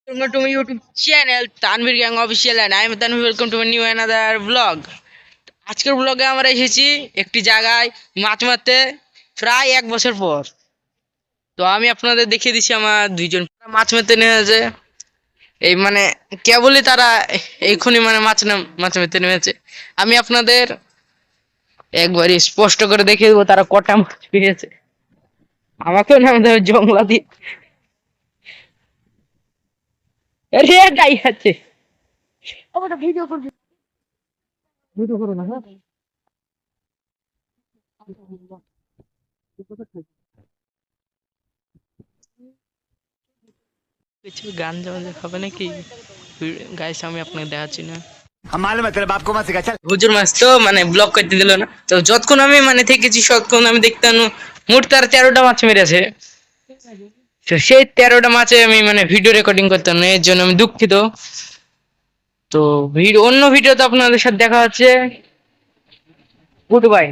Welcome to my YouTube channel Tanvir Gang Official and I am Tanvir. Welcome to my new another vlog. আজকের ব্লগে আমরা এসেছি একটি জায়গায় মাছ মারতে প্রায় 1 বছর পর। তো আমি আপনাদের দেখিয়ে দিচ্ছি আমার দুইজন মাছ মারতে নেমেছে। এই মানে কেবলই তারা এক্ষুনি মানে মাছ মারতে নেমেছে। আমি আপনাদের একবারই স্পষ্ট করে দেখিয়ে দেবো তারা কটা মাছ পেয়েছে। আমাকেও নামতে হবে জংলা দিয়ে। আরে গাই আছে ভিডিও করো না, হ্যাঁ কিছু গান জামাতে হবে নাকি গাইস, আমি আপনাকে দেখাচ্ছি না। হুজুর মাছ তো মানে ব্লক করতে দিল না, তো যতক্ষণ আমি মানে থেকেছি ততক্ষণ আমি দেখতাম মোট তার 13টা মাছ মেরেছে। তো সেই 13টা মাছে আমি মানে ভিডিও রেকর্ডিং করতাম না, এর জন্য আমি দুঃখিত। তো অন্য ভিডিওতে আপনাদের সাথে দেখা হচ্ছে। Good bye.